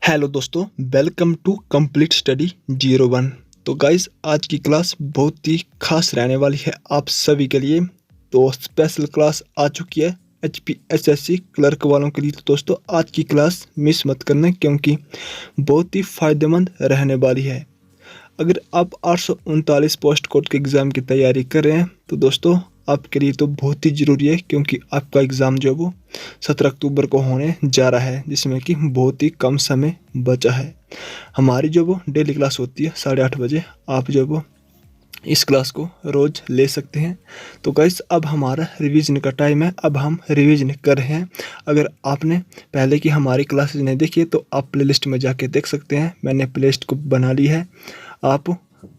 Hello दोस्तों, welcome to complete study 01। तो guys, आज की क्लास बहुत ही खास रहने वाली है आप सभी के लिए। तो स्पेशल क्लास आ चुकी है HPSSC क्लर्क वालों के लिए। तो दोस्तों, आज की क्लास मिस मत करना क्योंकि बहुत ही फ़ायदेमंद रहने वाली है। अगर आप 839 पोस्ट कोड के एग्ज़ाम की तैयारी कर रहे हैं तो दोस्तों आपके लिए तो बहुत ही ज़रूरी है, क्योंकि आपका एग्ज़ाम जो है वो 17 अक्टूबर को होने जा रहा है, जिसमें कि बहुत ही कम समय बचा है। हमारी जो वो डेली क्लास होती है 8:30 बजे, आप जो वो इस क्लास को रोज़ ले सकते हैं। तो गाइस, अब हमारा रिवीजन का टाइम है। अब हम रिवीजन कर रहे हैं। अगर आपने पहले की हमारी क्लासेज नहीं देखी है तो आप प्लेलिस्ट में जाके देख सकते हैं। मैंने प्लेलिस्ट को बना ली है, आप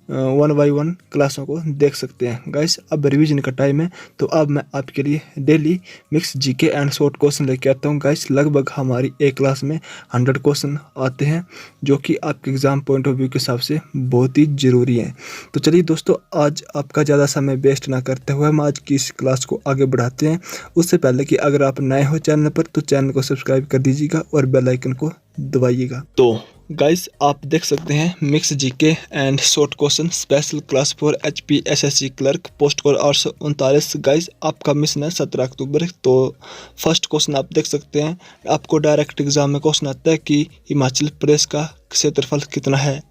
1 बाय 1 क्लासों को देख सकते हैं। गाइस, अब रिवीजन का टाइम है, तो अब मैं आपके लिए daily mix GK and short question लेके आता हूँ। गाइस, लगभग हमारी एक क्लास में 100 क्वेश्चन आते हैं, जो कि आपके एग्ज़ाम पॉइंट ऑफ व्यू के हिसाब से बहुत ही ज़रूरी हैं। तो चलिए दोस्तों, आज आपका ज़्यादा समय वेस्ट ना करते हुए हम आज की इस क्लास को आगे बढ़ाते हैं। उससे पहले कि अगर आप नए हो चैनल पर तो चैनल को सब्सक्राइब कर दीजिएगा और बेल आइकन को दबाइएगा। तो गाइस, आप देख सकते हैं mix GK and short question special class for HPSSC clerk post code 839। Guys, आपका मिशन है 17 अक्टूबर। तो फर्स्ट क्वेश्चन आप देख सकते हैं, आपको डायरेक्ट एग्जाम में क्वेश्चन आता है कि हिमाचल प्रदेश का क्षेत्रफल कितना है।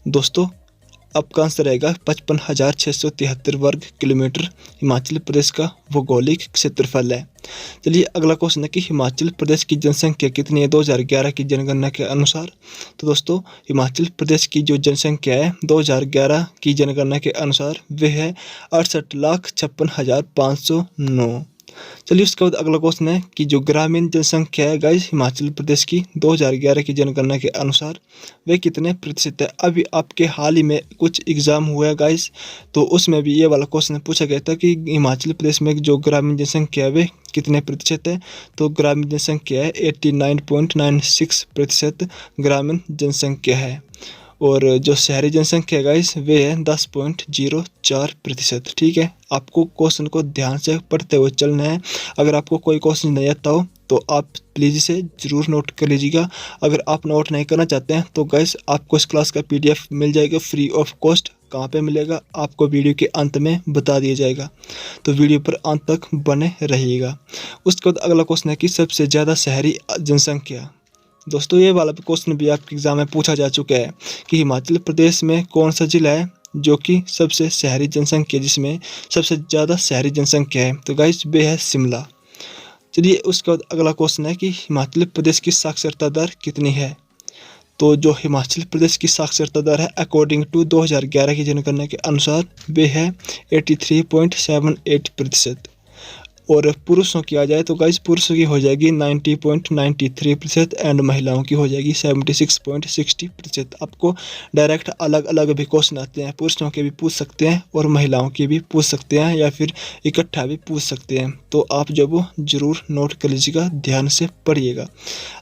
दोस्तों, आपका आंसर रहेगा 55,673 वर्ग किलोमीटर हिमाचल प्रदेश का भौगोलिक क्षेत्रफल है। चलिए, अगला क्वेश्चन है कि हिमाचल प्रदेश की जनसंख्या कितनी है 2011 की जनगणना के अनुसार। तो दोस्तों, हिमाचल प्रदेश की जो जनसंख्या है 2011 की जनगणना के अनुसार वह है 68,56,509। चलिए, उसके बाद अगला क्वेश्चन है कि जो ग्रामीण जनसंख्या है गाइस हिमाचल प्रदेश की 2011 की जनगणना के अनुसार वे कितने प्रतिशत है। अभी आपके हाल ही में कुछ एग्जाम हुआ है गाइस, तो उसमें भी ये वाला क्वेश्चन पूछा गया था कि हिमाचल प्रदेश में जो ग्रामीण जनसंख्या है वे कितने प्रतिशत है। तो ग्रामीण जनसंख्या है 89.96% ग्रामीण जनसंख्या है, और जो शहरी जनसंख्या है गाइस वे है 10.04%। ठीक है, आपको क्वेश्चन को ध्यान से पढ़ते हुए चलना है। अगर आपको कोई क्वेश्चन नहीं आता हो तो आप प्लीज़ इसे ज़रूर नोट कर लीजिएगा। अगर आप नोट नहीं करना चाहते हैं तो गाइस, आपको इस क्लास का PDF मिल जाएगा फ्री ऑफ कॉस्ट। कहाँ पे मिलेगा आपको वीडियो के अंत में बता दिया जाएगा, तो वीडियो पर अंत तक बने रहिएगा। उसके बाद अगला क्वेश्चन है कि सबसे ज़्यादा शहरी जनसंख्या। दोस्तों, ये वाला क्वेश्चन भी आपके एग्जाम में पूछा जा चुका है कि हिमाचल प्रदेश में कौन सा जिला है जो कि सबसे शहरी जनसंख्या, जिसमें सबसे ज़्यादा शहरी जनसंख्या है। तो गाइस, वे है शिमला। चलिए, उसके बाद अगला क्वेश्चन है कि हिमाचल प्रदेश की साक्षरता दर कितनी है। तो जो हिमाचल प्रदेश की साक्षरता दर है अकॉर्डिंग टू 2011 की जनगणना के अनुसार वे है 83.78%। और पुरुषों की आ जाए तो गाइस, पुरुषों की हो जाएगी 90.93% एंड महिलाओं की हो जाएगी 76.60%। आपको डायरेक्ट अलग अलग भी क्वेश्चन आते हैं, पुरुषों के भी पूछ सकते हैं और महिलाओं के भी पूछ सकते हैं, या फिर इकट्ठा भी पूछ सकते हैं। तो आप जब वो ज़रूर नोट कर लीजिएगा, ध्यान से पढ़िएगा।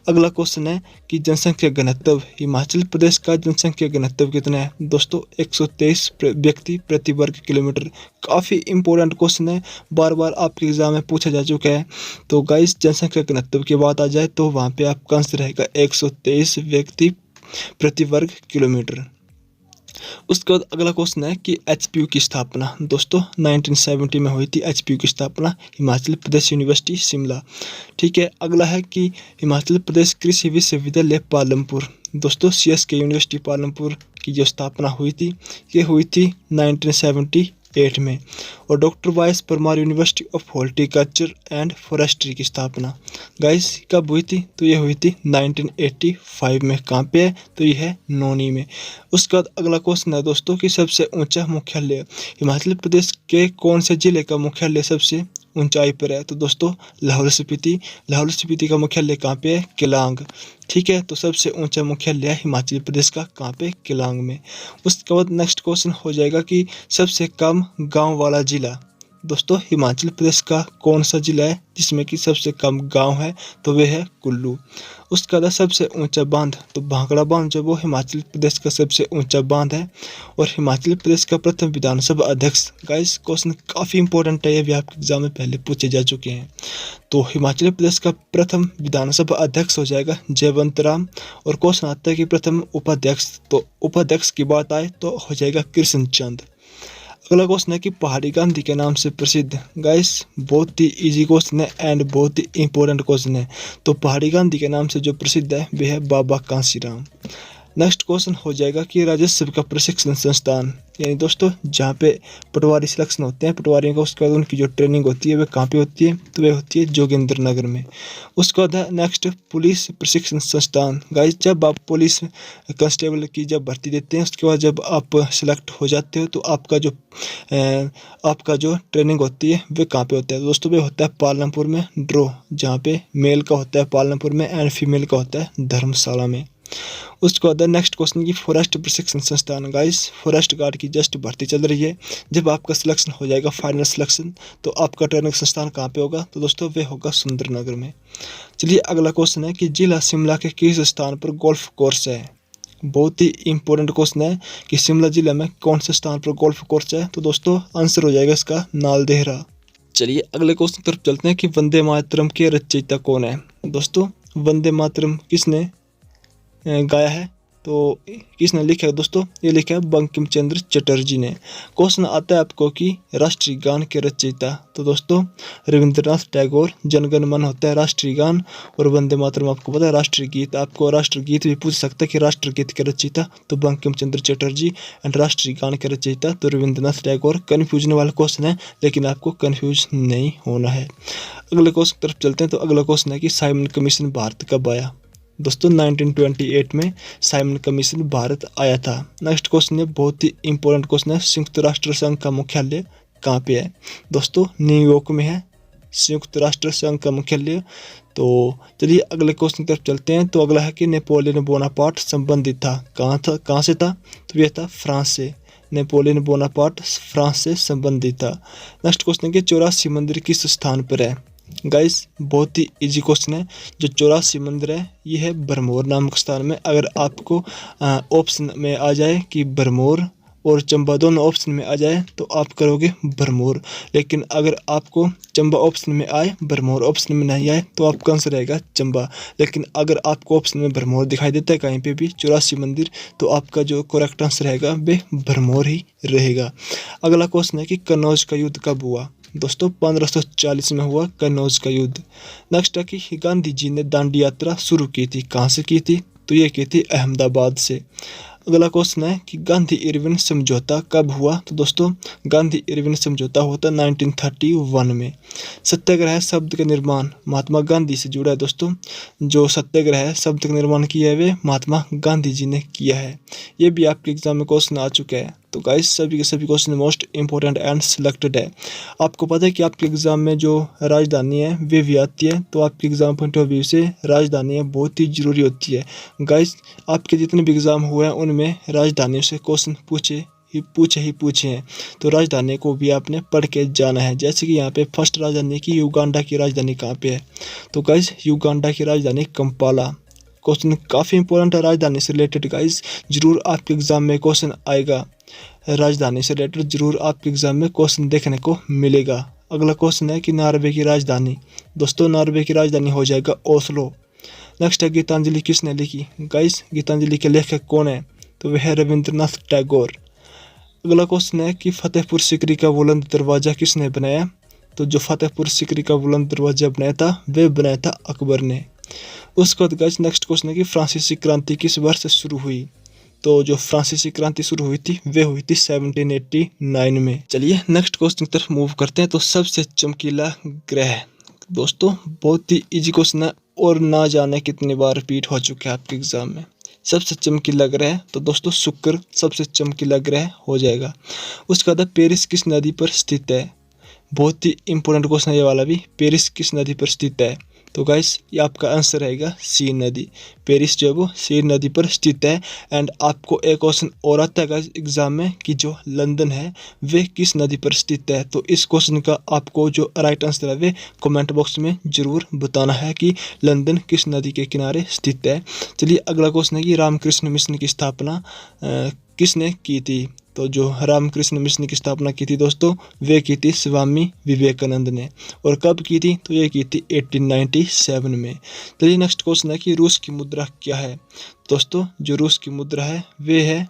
अगला क्वेश्चन है कि जनसंख्या घनत्व, हिमाचल प्रदेश का जनसंख्या घनत्व कितना है। दोस्तों, 123 व्यक्ति प्रति वर्ग किलोमीटर। काफ़ी इंपॉर्टेंट क्वेश्चन है, बार बार आपके एग्जाम में पूछा जा चुका है। तो गाइस, जनसंख्या घनत्व की बात आ जाए तो वहाँ पे आपका आंसर रहेगा 123 व्यक्ति प्रति वर्ग किलोमीटर। उसके बाद अगला क्वेश्चन है कि HPU की स्थापना। दोस्तों, 1970 में हुई थी HPU की स्थापना, हिमाचल प्रदेश यूनिवर्सिटी शिमला। ठीक है, अगला है कि हिमाचल प्रदेश कृषि विश्वविद्यालय पालमपुर। दोस्तों, CSK यूनिवर्सिटी पालमपुर की जो स्थापना हुई थी ये हुई थी 1978 में। और doctor vice Parmar university of horticulture and forestry की स्थापना गाइस कब हुई थी। तो ये हुई थी 1985 में। कहाँ पे है तो ये है नौनी में। उसके बाद अगला क्वेश्चन है दोस्तों कि सबसे ऊंचा मुख्यालय, हिमाचल प्रदेश के कौन से जिले का मुख्यालय सबसे ऊंचाई पर है। तो दोस्तों, लाहौल स्पीति का मुख्यालय कहाँ पे है, केलांग। ठीक है, तो सबसे ऊंचा मुख्यालय हिमाचल प्रदेश का कहाँ पे, केलांग में। उसके बाद नेक्स्ट क्वेश्चन हो जाएगा कि सबसे कम गांव वाला जिला। दोस्तों हिमाचल प्रदेश का कौन सा जिला है जिसमें कि सबसे कम गांव है? तो वे है कुल्लू। उसका बाद सबसे ऊंचा बांध, तो भाखड़ा बांध जो वो हिमाचल प्रदेश का सबसे ऊंचा बांध है। और हिमाचल प्रदेश का प्रथम विधानसभा अध्यक्ष, गाइस क्वेश्चन काफ़ी इंपॉर्टेंट है, ये भी आपके एग्जाम में पहले पूछे जा चुके हैं। तो हिमाचल प्रदेश का प्रथम विधानसभा अध्यक्ष हो जाएगा जयवंत राम। और क्वेश्चन आता है कि प्रथम उपाध्यक्ष, तो उपाध्यक्ष की बात आए तो हो जाएगा कृष्ण चंद। अगला क्वेश्चन है कि पहाड़ी गांधी के नाम से प्रसिद्ध, गाइस बहुत ही इजी क्वेश्चन है एंड बहुत ही इंपॉर्टेंट क्वेश्चन है। तो पहाड़ी गांधी के नाम से जो प्रसिद्ध है वे है बाबा कांसीराम। नेक्स्ट क्वेश्चन हो जाएगा कि राजस्व का प्रशिक्षण संस्थान, यानी दोस्तों जहाँ पे पटवारी सिलेक्शन होते हैं पटवारियों का, उसके बाद उनकी जो ट्रेनिंग होती है वह कहाँ पे होती है? तो वह होती है जोगिंद्र नगर में। उसके बाद है नेक्स्ट पुलिस प्रशिक्षण संस्थान। गाइस जब आप पुलिस कांस्टेबल की जब भर्ती देते हैं उसके बाद जब आप सिलेक्ट हो जाते हो तो आपका जो ट्रेनिंग होती है वह कहाँ पे होता है? दोस्तों वह होता है पालमपुर में ड्रो, जहाँ पे मेल का होता है पालमपुर में एंड फीमेल का होता है धर्मशाला में। उसके बाद नेक्स्ट क्वेश्चन की फॉरेस्ट प्रशिक्षण संस्थान, गाइस फॉरेस्ट गार्ड की जस्ट भर्ती चल रही है। जब आपका सिलेक्शन हो जाएगा फाइनल सिलेक्शन तो आपका ट्रेनिंग संस्थान कहाँ पे होगा? तो दोस्तों वे होगा सुंदरनगर में। चलिए अगला क्वेश्चन है कि जिला शिमला के किस स्थान पर गोल्फ कोर्स है? बहुत ही इंपॉर्टेंट क्वेश्चन है कि शिमला जिला में कौन से स्थान पर गोल्फ कोर्स है? तो दोस्तों आंसर हो जाएगा इसका नालदेहरा। चलिए अगले क्वेश्चन की तरफ चलते हैं कि वंदे मातरम के रचयिता कौन है? दोस्तों वंदे मातरम किसने गाया है? तो किसने लिखा है दोस्तों? ये लिखा है बंकिम चंद्र चटर्जी ने। क्वेश्चन आता है आपको कि राष्ट्रीय गान के रचयिता, तो दोस्तों रविंद्रनाथ टैगोर। जनगण मन होता है राष्ट्रीय गान और वंदे मातरम आपको पता है राष्ट्रीय गीत। आपको राष्ट्रीय गीत भी पूछ सकता है कि राष्ट्रीय गीत के रचयिता तो बंकिम चंद्र चटर्जी एंड राष्ट्रीय गान के रचयिता तो रविंद्रनाथ टैगोर। कन्फ्यूजन वाला क्वेश्चन है लेकिन आपको कन्फ्यूज नहीं होना है। अगले क्वेश्चन की तरफ चलते हैं। तो अगला क्वेश्चन है कि साइमन कमीशन भारत कब आया? दोस्तों 1928 में साइमन कमीशन भारत आया था। नेक्स्ट क्वेश्चन है बहुत ही इंपॉर्टेंट क्वेश्चन है, संयुक्त राष्ट्र संघ का मुख्यालय कहाँ पे है? दोस्तों न्यूयॉर्क में है संयुक्त राष्ट्र संघ का मुख्यालय। तो चलिए अगले क्वेश्चन की तरफ चलते हैं। तो अगला है कि नेपोलियन बोनापार्ट संबंधित था, कहाँ से था? तो यह था फ्रांस से। नेपोलियन बोनापार्ट फ्रांस से संबंधित था। नेक्स्ट क्वेश्चन है कि 84 मंदिर किस स्थान पर है? गाइस बहुत ही इजी क्वेश्चन है। जो 84 मंदिर है ये है भरमौर नामक स्थान में। अगर आपको ऑप्शन में आ जाए कि भरमौर और चंबा दोनों ऑप्शन में आ जाए तो आप करोगे भरमौर, लेकिन अगर आपको चंबा ऑप्शन में आए भरमौर ऑप्शन में नहीं आए तो आपका आंसर रहेगा चंबा। लेकिन अगर आपको ऑप्शन में भरमौर दिखाई देता है कहीं पे भी 84 मंदिर तो आपका जो करेक्ट आंसर रहेगा वे भरमौर ही रहेगा। अगला क्वेश्चन है कि कन्नौज का युद्ध कब हुआ? दोस्तों 1540 में हुआ कन्नौज का युद्ध। नेक्स्ट है कि गांधी जी ने दांडी यात्रा शुरू की थी, कहाँ से की थी? तो ये की थी अहमदाबाद से। अगला क्वेश्चन है कि गांधी इरविन समझौता कब हुआ? तो दोस्तों गांधी इरविन समझौता हुआ था 1931 में। सत्याग्रह शब्द का निर्माण महात्मा गांधी से जुड़ा है। दोस्तों जो सत्याग्रह है शब्द का निर्माण किया है वे महात्मा गांधी जी ने किया है। ये भी आपके एग्जाम में क्वेश्चन आ चुका है। तो गाइस सभी के सभी question most important and selected है। आपको पता है कि आपके एग्जाम में जो राजधानी है वे भी आती है, तो आपके एग्जाम पॉइंट ऑफ व्यू से राजधानी बहुत ही जरूरी होती है। गाइस आपके जितने भी एग्जाम हुए हैं उनमें राजधानियों से क्वेश्चन पूछे हैं, तो राजधानी को भी आपने पढ़ के जाना है। जैसे कि यहाँ पे फर्स्ट राजधानी की युगांडा की राजधानी कहाँ पे है? तो गाइस युगांडा की राजधानी कंपाला। क्वेश्चन काफ़ी इंपॉर्टेंट है राजधानी से रिलेटेड। गाइस जरूर आपके एग्जाम में क्वेश्चन आएगा, राजधानी से रिलेटेड जरूर आपके एग्जाम में क्वेश्चन देखने को मिलेगा। अगला क्वेश्चन है कि नॉर्वे की राजधानी। दोस्तों नॉर्वे की राजधानी हो जाएगा ओस्लो। नेक्स्ट है गीतांजलि किसने लिखी? गाइस गीतांजलि के लेखक कौन है? तो वह है रविंद्रनाथ टैगोर। अगला क्वेश्चन है कि फतेहपुर सीकरी का बुलंद दरवाजा किसने बनाया? तो जो फतेहपुर सीकरी का बुलंद दरवाजा बनाया था वह बनाया था अकबर ने। उसके बाद गाइस नेक्स्ट क्वेश्चन है कि फ्रांसीसी क्रांति किस वर्ष शुरू हुई? तो जो फ्रांसीसी क्रांति शुरू हुई थी वे हुई थी 1789 में। चलिए नेक्स्ट क्वेश्चन की तरफ मूव करते हैं। तो सबसे चमकीला ग्रह, दोस्तों बहुत ही इजी क्वेश्चन है और ना जाने कितनी बार रिपीट हो चुका है आपके एग्जाम में। सबसे चमकीला ग्रह तो दोस्तों शुक्र सबसे चमकीला ग्रह हो जाएगा। उसके बाद पेरिस किस नदी पर स्थित है? बहुत ही इंपॉर्टेंट क्वेश्चन है ये वाला भी। पेरिस किस नदी पर स्थित है? तो गाइस ये आपका आंसर रहेगा सीन नदी। पेरिस जो है वो सीन नदी पर स्थित है। एंड आपको एक क्वेश्चन और आता है गाइस एग्जाम में कि जो लंदन है वे किस नदी पर स्थित है। तो इस क्वेश्चन का आपको जो राइट आंसर है वे कमेंट बॉक्स में जरूर बताना है कि लंदन किस नदी के किनारे स्थित है। चलिए अगला क्वेश्चन है कि रामकृष्ण मिशन की स्थापना किसने की थी। तो जो रामकृष्ण मिशन की स्थापना की थी दोस्तों वे की थी स्वामी विवेकानंद ने। और कब की थी, तो ये की थी 1897 में। चलिए नेक्स्ट क्वेश्चन है कि रूस की मुद्रा क्या है। दोस्तों जो रूस की मुद्रा है वे है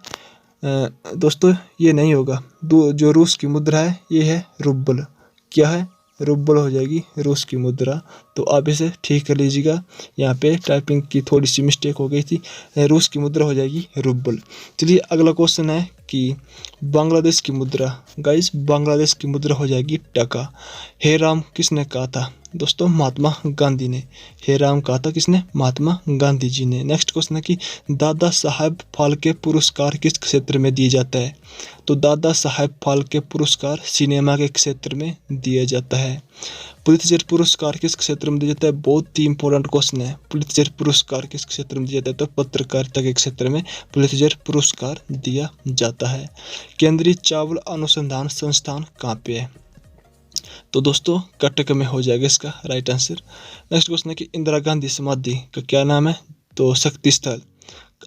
दोस्तों ये नहीं होगा, जो रूस की मुद्रा है ये है रुबल। क्या है, रुबल हो जाएगी रूस की मुद्रा। तो आप इसे ठीक कर लीजिएगा, यहाँ पे टाइपिंग की थोड़ी सी मिस्टेक हो गई थी। रूस की मुद्रा हो जाएगी रुबल। चलिए अगला क्वेश्चन है कि बांग्लादेश की मुद्रा। गाइस बांग्लादेश की मुद्रा हो जाएगी टका। हे राम किसने कहा था, दोस्तों महात्मा गांधी ने। हे राम कहा था किसने, महात्मा गांधी जी ने। नेक्स्ट क्वेश्चन है कि दादा साहब फाल्के पुरस्कार किस क्षेत्र में दिया जाता है। तो दादा साहब फाल्के पुरस्कार सिनेमा के क्षेत्र में दिया जाता है। पुलित्जर पुरस्कार किस क्षेत्र में दिया जाता है, बहुत ही इंपॉर्टेंट क्वेश्चन है। पुलित्जर पुरस्कार किस क्षेत्र में दिया जाता है, तो पत्रकारिता के क्षेत्र में पुलित्जर पुरस्कार दिया जाता है। केंद्रीय चावल अनुसंधान संस्थान कहाँ पे है, तो दोस्तों कटक में हो जाएगा इसका राइट आंसर। नेक्स्ट क्वेश्चन है कि इंदिरा गांधी समाधि का क्या नाम है, तो शक्ति स्थल।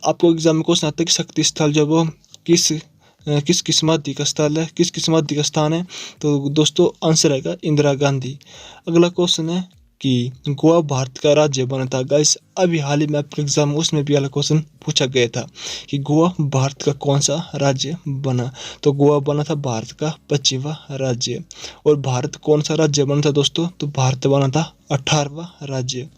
आपको एग्जाम में क्वेश्चन आता है कि शक्ति स्थल जो वो किस समाधि का स्थल है, किस समाधि का स्थान है। तो दोस्तों आंसर आएगा इंदिरा गांधी। अगला क्वेश्चन है कि गोवा भारत का राज्य बना था। गाइस अभी हाल ही में आपके एग्जाम उसमें भी वाला क्वेश्चन पूछा गया था कि गोवा भारत का कौन सा राज्य बना। तो गोवा बना था भारत का 25वां राज्य। और भारत कौन सा राज्य बना था दोस्तों, तो भारत बना था 18वां राज्य।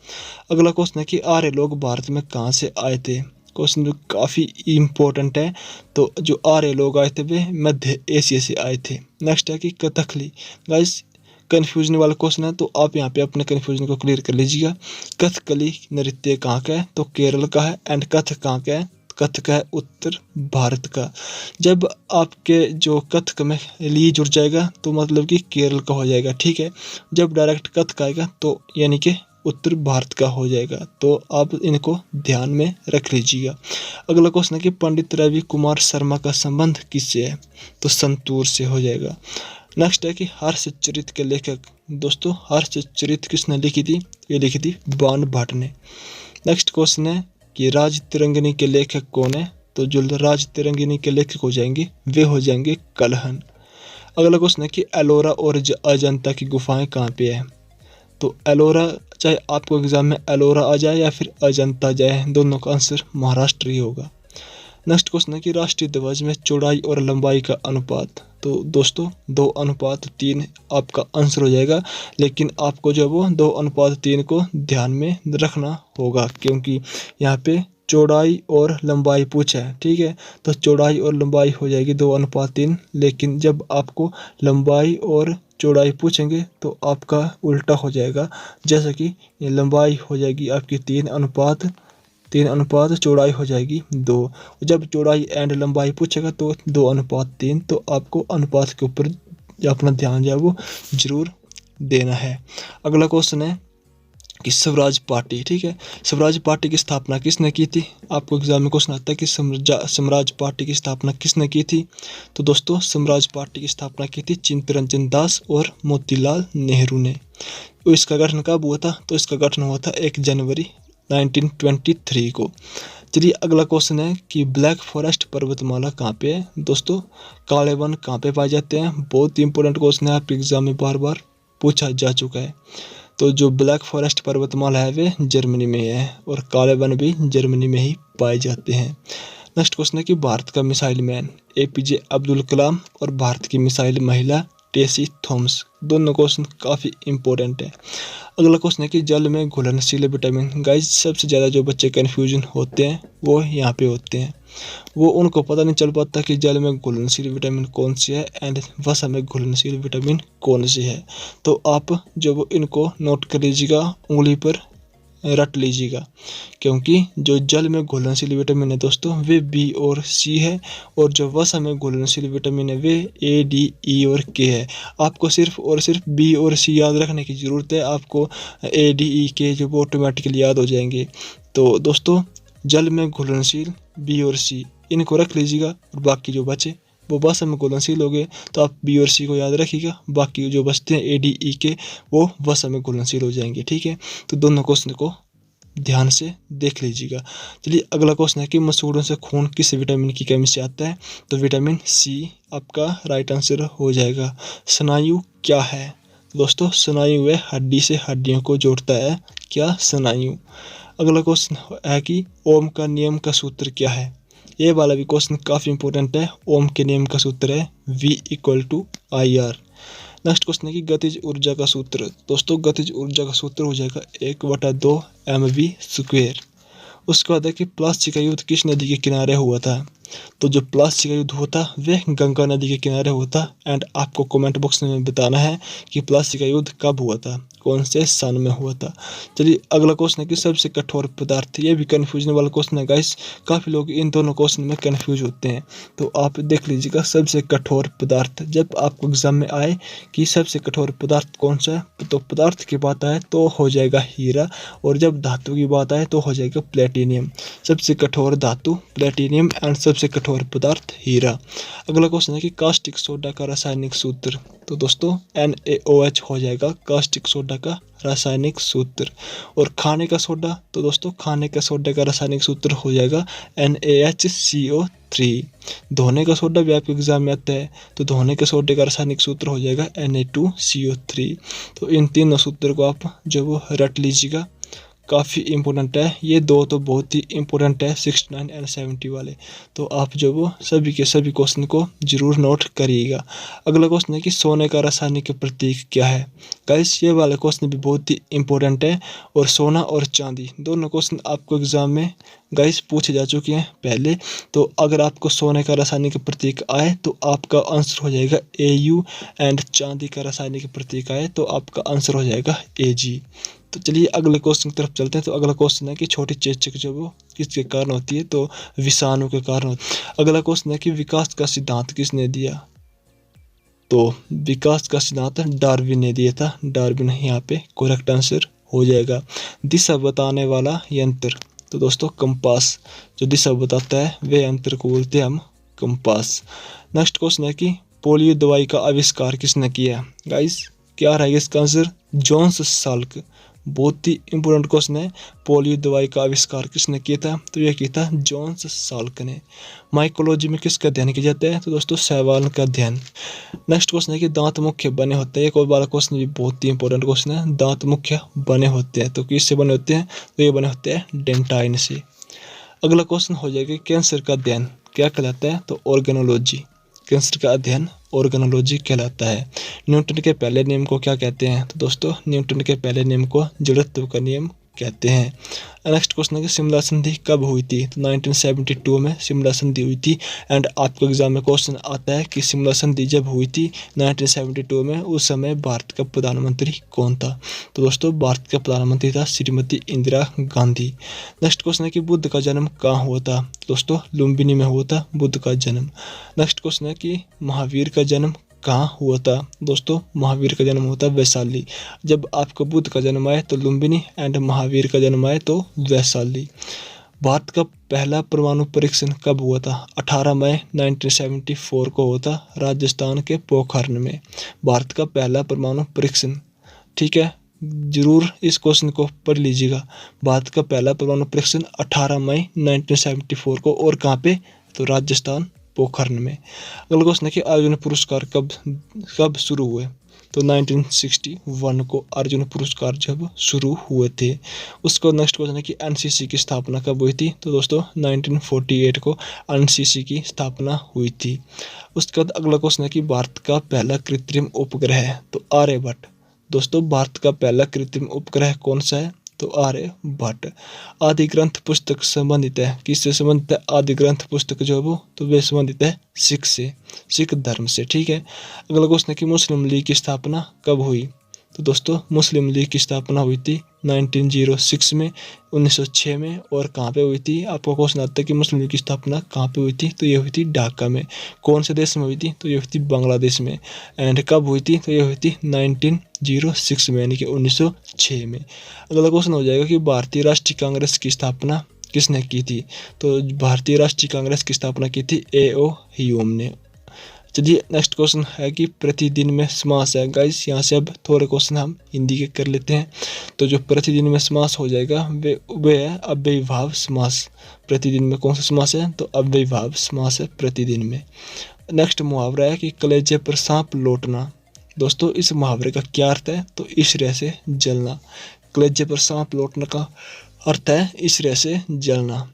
अगला क्वेश्चन है कि आर्य लोग भारत में कहाँ से आए थे। क्वेश्चन जो काफ़ी इम्पोर्टेंट है। तो जो आर्य लोग आए थे वे मध्य एशिया से आए थे। नेक्स्ट है कि कथकली। गाइस कन्फ्यूजन वाला क्वेश्चन है, तो आप यहाँ पे अपने कन्फ्यूजन को क्लियर कर लीजिएगा। कथकली नृत्य कहाँ का है, तो केरल का है। एंड कथक कहाँ का है, कथक है उत्तर भारत का। जब आपके जो कथक में ली जुड़ जाएगा तो मतलब कि केरल का हो जाएगा, ठीक है। जब डायरेक्ट कथक आएगा तो यानी कि उत्तर भारत का हो जाएगा। तो आप इनको ध्यान में रख लीजिएगा। अगला क्वेश्चन है कि पंडित रवि कुमार शर्मा का संबंध किससे है, तो संतूर से हो जाएगा। नेक्स्ट है कि हर्षचरित के लेखक। दोस्तों हर्षचरित किसने लिखी थी, ये लिखी थी बाण भट्ट ने। नेक्स्ट क्वेश्चन है कि राज तिरंगिनी के लेखक कौन है, तो जो राज तिरंगिनी के लेखक हो जाएंगे वे हो जाएंगे कलहन। अगला क्वेश्चन है कि एलोरा और अजंता की गुफाएं कहाँ पे है। तो एलोरा, चाहे आपको एग्जाम में एलोरा आ जाए या फिर अजंता जाए, दोनों का आंसर महाराष्ट्र ही होगा। नेक्स्ट क्वेश्चन है कि राष्ट्रीय ध्वज में चौड़ाई और लंबाई का अनुपात। तो दोस्तों 2:3 आपका आंसर हो जाएगा। लेकिन आपको जो वो 2:3 को ध्यान में रखना होगा, क्योंकि यहाँ पे चौड़ाई और लंबाई पूछा है, ठीक है। तो चौड़ाई और लंबाई हो जाएगी 2:3। लेकिन जब आपको लंबाई और चौड़ाई पूछेंगे तो आपका उल्टा हो जाएगा। जैसे कि लंबाई हो जाएगी आपकी 3:3 चौड़ाई हो जाएगी 2। जब चौड़ाई एंड लंबाई पूछेगा तो 2:3। तो आपको अनुपात के ऊपर अपना ध्यान जो है वो जरूर देना है। अगला क्वेश्चन है कि स्वराज पार्टी, ठीक है। स्वराज पार्टी की स्थापना किसने की थी। आपको एग्जाम में क्वेश्चन आता है कि स्वराज पार्टी की स्थापना किसने की थी। तो दोस्तों स्वराज पार्टी की स्थापना की थी चित्तरंजन दास और मोतीलाल नेहरू ने। तो इसका गठन कब हुआ था, तो इसका गठन हुआ था 1 जनवरी 1923 को। चलिए अगला क्वेश्चन है कि ब्लैक फॉरेस्ट पर्वतमाला कहाँ पे है। दोस्तों काले वन कहाँ पे पाए जाते हैं, बहुत ही इंपॉर्टेंट क्वेश्चन है, आप एग्जाम में बार बार पूछा जा चुका है। तो जो ब्लैक फॉरेस्ट पर्वतमाला है वे जर्मनी में है और काले वन भी जर्मनी में ही पाए जाते हैं। नेक्स्ट क्वेश्चन है कि भारत का missile man APJ Abdul Kalam और भारत की मिसाइल महिला टेसी थॉमस। दोनों क्वेश्चन काफ़ी इंपॉर्टेंट है। अगला क्वेश्चन है कि जल में घुलनशील विटामिन। गाइस सबसे ज़्यादा जो बच्चे कन्फ्यूजन होते हैं वो यहाँ पे होते हैं, वो उनको पता नहीं चल पाता कि जल में घुलनशील विटामिन कौन सी है एंड वसा में घुलनशील विटामिन कौन सी है। तो आप जो इनको नोट कर लीजिएगा, उंगली पर रट लीजिएगा, क्योंकि जो जल में घुलनशील विटामिन है दोस्तों वे बी और सी है, और जो वसा में घुलनशील विटामिन है वे ए, डी, ई और के है। आपको सिर्फ और सिर्फ बी और सी याद रखने की ज़रूरत है, आपको ए, डी, ई, के जो वो ऑटोमेटिकली याद हो जाएंगे। तो दोस्तों जल में घुलनशील बी और सी इनको रख लीजिएगा, और बाकी जो बचे वो वसा में घुलनशील हो गए, तो आप बी और सी को याद रखिएगा, बाकी जो बचते हैं ए, डी, ई के वो वसा में घुलनशील हो जाएंगे। ठीक है, तो दोनों क्वेश्चन को ध्यान से देख लीजिएगा। चलिए अगला क्वेश्चन है कि मसूड़ों से खून किस विटामिन की कमी से आता है, तो विटामिन सी आपका राइट आंसर हो जाएगा। स्नायु क्या है दोस्तों, स्नायु है हड्डी से हड्डियों को जोड़ता है, क्या स्नायु। अगला क्वेश्चन है कि ओम का नियम का सूत्र क्या है, ये वाला भी क्वेश्चन काफ़ी इंपॉर्टेंट है। ओम के नियम का सूत्र है V=IR। नेक्स्ट क्वेश्चन है कि गतिज ऊर्जा का सूत्र, दोस्तों गतिज ऊर्जा का सूत्र हो जाएगा 1/2 mv²। उसके बाद है कि प्लासी का युद्ध किस नदी के किनारे हुआ था, तो जो प्लासी का युद्ध होता वह गंगा नदी के किनारे होता। एंड आपको कमेंट बॉक्स में बताना है कि प्लासी का युद्ध कब हुआ था, कौन से सन में हुआ था। चलिए अगला क्वेश्चन है कि सबसे कठोर पदार्थ, ये भी कन्फ्यूजन वाला क्वेश्चन है गाइस, काफ़ी लोग इन दोनों क्वेश्चन में कन्फ्यूज होते हैं, तो आप देख लीजिएगा। सबसे कठोर पदार्थ जब आपको एग्जाम में आए कि सबसे कठोर पदार्थ कौन सा है, तो पदार्थ की बात आए तो हो जाएगा हीरा, और जब धातु की बात आए तो हो जाएगा प्लेटिनियम। सबसे कठोर धातु प्लेटिनियम एंड सबसे कठोर पदार्थ हीरा। अगला क्वेश्चन है कि कास्टिक सोडा का रासायनिक सूत्र, तो दोस्तों NaOH हो जाएगा कास्टिक सोडा का रासायनिक सूत्र। और खाने का सोडा, तो दोस्तों खाने का सोडा का रासायनिक सूत्र हो जाएगा NaHCO3। धोने का सोडा भी आपके एग्जाम में आता है, तो धोने के सोडे का रासायनिक सूत्र हो जाएगा Na2CO3। तो इन तीनों सूत्रों को आप जो वो रट लीजिएगा, काफ़ी इंपॉर्टेंट है। ये दो तो बहुत ही इंपॉर्टेंट है 69 एंड 70 वाले, तो आप जो वो सभी के सभी क्वेश्चन को जरूर नोट करिएगा। अगला क्वेश्चन है कि सोने का रासायनिक प्रतीक क्या है। गाइस ये वाला क्वेश्चन भी बहुत ही इंपॉर्टेंट है, और सोना और चांदी दोनों क्वेश्चन आपको एग्जाम में गाइस पूछे जा चुके हैं पहले। तो अगर आपको सोने का रासायनिक प्रतीक आए तो आपका आंसर हो जाएगा AU, एंड चांदी का रासायनिक प्रतीक आए तो आपका आंसर हो जाएगा AG। तो चलिए अगले क्वेश्चन की तरफ चलते हैं। तो अगला क्वेश्चन है कि छोटी चेचक जो वो किसके कारण होती है, तो विषाणु के कारण होती है। अगला क्वेश्चन है कि विकास का सिद्धांत किसने दिया, तो विकास का सिद्धांत डार्विन ने दिया था। डार्विन यहाँ पे करेक्ट आंसर हो जाएगा। दिशा बताने वाला यंत्र, तो दोस्तों कंपास, जो दिशा बताता है वे यंत्र को बोलते हैं हम कंपास। नेक्स्ट क्वेश्चन है कि पोलियो दवाई का आविष्कार किसने किया। गाइस क्या रहेगा इसका आंसर, जॉन्स साल्क। बहुत ही इंपॉर्टेंट क्वेश्चन है, पोलियो दवाई का आविष्कार किसने किया था, तो यह किया था जॉन्स साल्क ने। माइकोलॉजी में किसका अध्ययन किया जाता है, तो दोस्तों शैवाल का अध्ययन। नेक्स्ट क्वेश्चन है कि दांत मुख्य बने होते हैं। एक और वाला क्वेश्चन भी बहुत ही इंपॉर्टेंट क्वेश्चन है, दांत मुख्य बने होते हैं, तो किससे बने होते हैं, तो ये बने होते हैं डेंटाइन से। अगला क्वेश्चन हो जाएगा कैंसर का अध्ययन क्या कहलाता है, तो ऑर्गेनोलॉजी। कैंसर का अध्ययन ऑर्गेनोलॉजी कहलाता है। न्यूटन के पहले नियम को क्या कहते हैं, तो दोस्तों न्यूटन के पहले नियम को जड़त्व का नियम कहते हैं। नेक्स्ट क्वेश्चन है कि शिमला संधि कब हुई थी, तो 1972 में शिमला संधि हुई थी। एंड आपको एग्जाम में क्वेश्चन आता है कि शिमला संधि जब हुई थी 1972 में, उस समय भारत का प्रधानमंत्री कौन था, तो दोस्तों भारत का प्रधानमंत्री था श्रीमती इंदिरा गांधी। नेक्स्ट क्वेश्चन है कि बुद्ध का जन्म कहाँ हुआ था, तो दोस्तों लुम्बिनी में हुआ था बुद्ध का जन्म। नेक्स्ट क्वेश्चन है कि महावीर का जन्म कहाँ हुआ था, दोस्तों महावीर का जन्म होता है वैशाली। जब आपको बुद्ध का जन्म आए तो लुम्बिनी, एंड महावीर का जन्म आए तो वैशाली। भारत का पहला परमाणु परीक्षण कब हुआ था, 18 मई 1974 को हुआ था राजस्थान के पोखरण में। भारत का पहला परमाणु परीक्षण, ठीक है, जरूर इस क्वेश्चन को पढ़ लीजिएगा। भारत का पहला परमाणु परीक्षण 18 मई 1974 को, और कहाँ पे, तो राजस्थान पोखरण में। अगला क्वेश्चन है कि अर्जुन पुरस्कार कब शुरू हुए, तो 1961 को अर्जुन पुरस्कार जब शुरू हुए थे। उसको नेक्स्ट क्वेश्चन है कि एनसीसी की स्थापना कब हुई थी, तो दोस्तों 1948 को एनसीसी की स्थापना हुई थी। उसके बाद अगला क्वेश्चन है कि भारत का पहला कृत्रिम उपग्रह, तो आर्यभट्ट। दोस्तों भारत का पहला कृत्रिम उपग्रह कौन सा है, तो आर्यभट्ट। आदि ग्रंथ पुस्तक संबंधित है, किससे संबंधित है, आदि ग्रंथ पुस्तक जो है वो, तो वे संबंधित है सिख से, सिख धर्म से, ठीक है। अगला क्वेश्चन है कि मुस्लिम लीग की स्थापना कब हुई, तो दोस्तों मुस्लिम लीग की स्थापना हुई थी 1906 में, 1906 में। और कहाँ पे हुई थी, आपको क्वेश्चन आता है कि मुस्लिम लीग की स्थापना कहाँ पे हुई थी, तो ये हुई थी ढाका में। कौन से देश में हुई थी, तो ये हुई थी बांग्लादेश में। एंड कब हुई थी, तो ये हुई थी 1906 में, यानी कि 1906 में। अगला क्वेश्चन हो जाएगा कि भारतीय राष्ट्रीय कांग्रेस की स्थापना किसने की थी, तो भारतीय राष्ट्रीय कांग्रेस की स्थापना की थी A.O. ह्यूम ने। चलिए नेक्स्ट क्वेश्चन है कि प्रतिदिन में समास है। गाइस यहाँ से अब थोड़े क्वेश्चन हम हिंदी के कर लेते हैं। तो जो प्रतिदिन में समास हो जाएगा वे है अव्ययीभाव समास। प्रतिदिन में कौन सा समास है, तो अव्ययीभाव समास है प्रतिदिन में। नेक्स्ट मुहावरा है कि कलेजे पर सांप लौटना। दोस्तों इस मुहावरे का क्या अर्थ है, तो ईश्वरीय से जलना। कलेजे पर सांप लौटने का अर्थ है ईश्वरीय से जलना।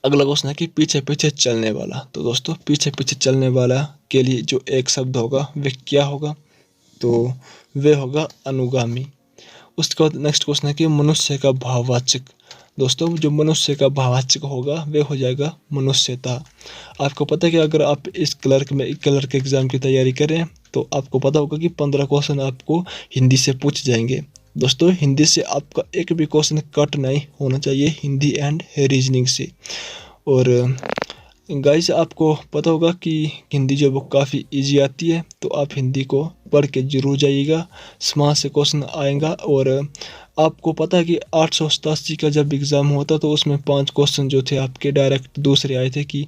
अगला क्वेश्चन है कि पीछे पीछे चलने वाला। तो दोस्तों पीछे पीछे चलने वाला के लिए जो एक शब्द होगा वे क्या होगा, तो वे होगा अनुगामी। उसके बाद नेक्स्ट क्वेश्चन है कि मनुष्य का भाववाचक। दोस्तों जो मनुष्य का भाववाचक होगा वे हो जाएगा मनुष्यता। आपको पता है कि अगर आप इस क्लर्क के एग्जाम की तैयारी करें तो आपको पता होगा कि 15 क्वेश्चन आपको हिंदी से पूछ जाएंगे। दोस्तों हिंदी से आपका एक भी क्वेश्चन कट नहीं होना चाहिए, हिंदी एंड रीजनिंग से। और गाइस आपको पता होगा कि हिंदी जो बुक काफ़ी इजी आती है, तो आप हिंदी को पढ़ के जरूर जाइएगा, समास से क्वेश्चन आएगा। और आपको पता है कि 887 का जब एग्ज़ाम होता तो उसमें 5 क्वेश्चन जो थे आपके डायरेक्ट दूसरे आए थे कि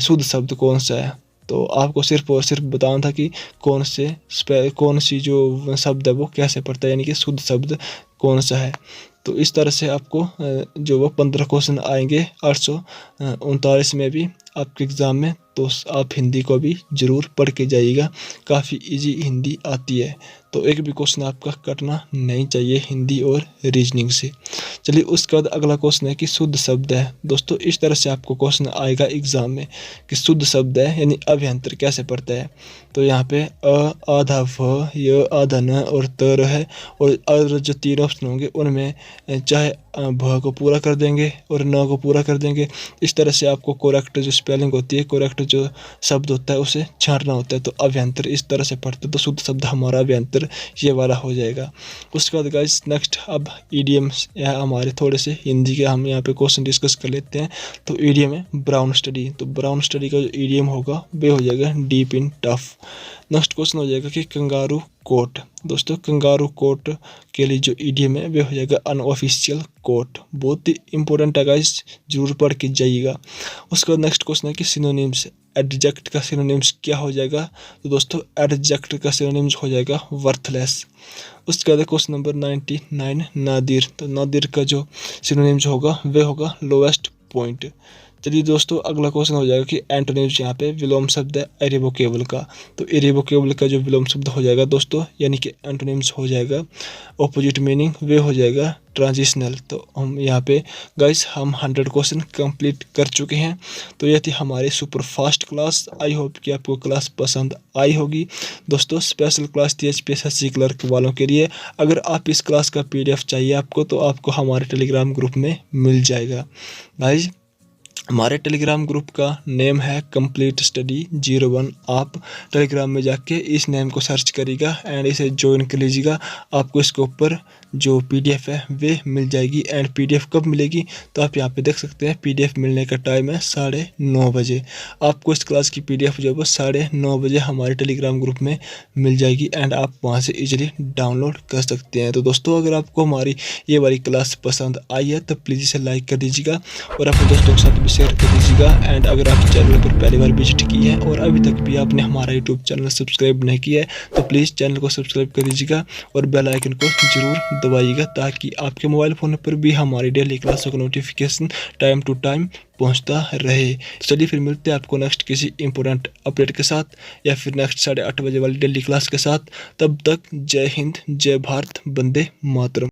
शुद्ध शब्द कौन सा है। तो आपको सिर्फ और सिर्फ बताना था कि कौन सी जो शब्द है वो कैसे पढ़ता है, यानी कि शुद्ध शब्द कौन सा है। तो इस तरह से आपको जो वो 15 क्वेश्चन आएंगे 839 में भी आपके एग्ज़ाम में, तो आप हिंदी को भी ज़रूर पढ़ के जाइएगा, काफ़ी इजी हिंदी आती है। तो एक भी क्वेश्चन आपका कटना नहीं चाहिए हिंदी और रीजनिंग से। चलिए उसके बाद अगला क्वेश्चन है कि शुद्ध शब्द है। दोस्तों इस तरह से आपको क्वेश्चन आएगा एग्जाम में कि शुद्ध शब्द है यानी अभ्यंतर कैसे पढ़ता है। तो यहाँ पे आधा व, य आधा न और त है। और जो 3 ऑप्शन होंगे उनमें चाहे भ को पूरा कर देंगे और न को पूरा कर देंगे। इस तरह से आपको करेक्ट जो स्पेलिंग होती है, करेक्ट जो शब्द होता है उसे छांटना होता है। तो अभ्यंतर इस तरह से पढ़ते हैं, तो शुद्ध शब्द हमारा अभ्यंतर ये वाला हो जाएगा। उसके बाद गाइस नेक्स्ट अब ईडियम्स है हमारे थोड़े से हिंदी के, हम यहाँ पे क्वेश्चन डिस्कस कर लेते हैं। तो ईडियम है ब्राउन स्टडी। तो ब्राउन स्टडी का जो ईडियम होगा वे हो जाएगा deep in tough. Next question हो जाएगा कि कंगारू कोर्ट। दोस्तों कंगारू कोर्ट के लिए जो ईडियम है वे हो जाएगा अनऑफिशियल कोर्ट। बहुत ही इंपॉर्टेंट है गाइस, जरूर पढ़ के जाइएगा। उसके बाद नेक्स्ट क्वेश्चन है कि सिनोनिम्स। एडजेक्ट का सिनोनिम्स क्या हो जाएगा, तो दोस्तों एडजेक्ट का सिनोनिम्स हो जाएगा वर्थलेस। उसके बाद क्वेश्चन नंबर 99 नादिर। तो नादिर का जो सिनोनिम्स होगा वे होगा लोएस्ट पॉइंट। चलिए दोस्तों अगला क्वेश्चन हो जाएगा कि एंटोनिम्स। यहाँ पे विलोम शब्द है इरेवोकेबल का। तो इरेवोकेबल का जो विलोम शब्द हो जाएगा दोस्तों, यानी कि एंटोनिम्स हो जाएगा ऑपोजिट मीनिंग, वे हो जाएगा ट्रांजिशनल। तो हम यहाँ पे गाइस हम 100 क्वेश्चन कंप्लीट कर चुके हैं। तो यह थी हमारी super fast class. I hope कि आपको क्लास पसंद आई होगी। दोस्तों स्पेशल क्लास थी HPSSC क्लर्क वालों के लिए। अगर आप इस क्लास का PDF चाहिए आपको, तो आपको हमारे टेलीग्राम ग्रुप में मिल जाएगा। गाइस हमारे टेलीग्राम ग्रुप का नेम है कंप्लीट स्टडी 01। आप टेलीग्राम में जाके इस नेम को सर्च करिएगा एंड इसे ज्वाइन कर लीजिएगा। आपको इसके ऊपर जो PDF है वे मिल जाएगी। एंड PDF कब मिलेगी, तो आप यहाँ पे देख सकते हैं PDF मिलने का टाइम है 9:30 बजे। आपको इस क्लास की PDF जो है 9:30 बजे हमारे टेलीग्राम ग्रुप में मिल जाएगी एंड आप वहाँ से इजीली डाउनलोड कर सकते हैं। तो दोस्तों अगर आपको हमारी ये वाली क्लास पसंद आई है तो प्लीज़ इसे लाइक कर दीजिएगा और अपने दोस्तों के साथ भी शेयर कर दीजिएगा। एंड अगर आप चैनल पर पहली बार विजिट की है और अभी तक भी आपने हमारा यूट्यूब चैनल सब्सक्राइब नहीं किया है, तो प्लीज़ चैनल को सब्सक्राइब कर दीजिएगा और बेल आइकन को जरूर दबाइएगा, ताकि आपके मोबाइल फ़ोन पर भी हमारी डेली क्लासों का नोटिफिकेशन टाइम टू टाइम पहुंचता रहे। तो चलिए फिर मिलते हैं आपको नेक्स्ट किसी इंपॉर्टेंट अपडेट के साथ, या फिर नेक्स्ट 8:30 बजे वाली डेली क्लास के साथ। तब तक जय हिंद, जय भारत, वंदे मातरम।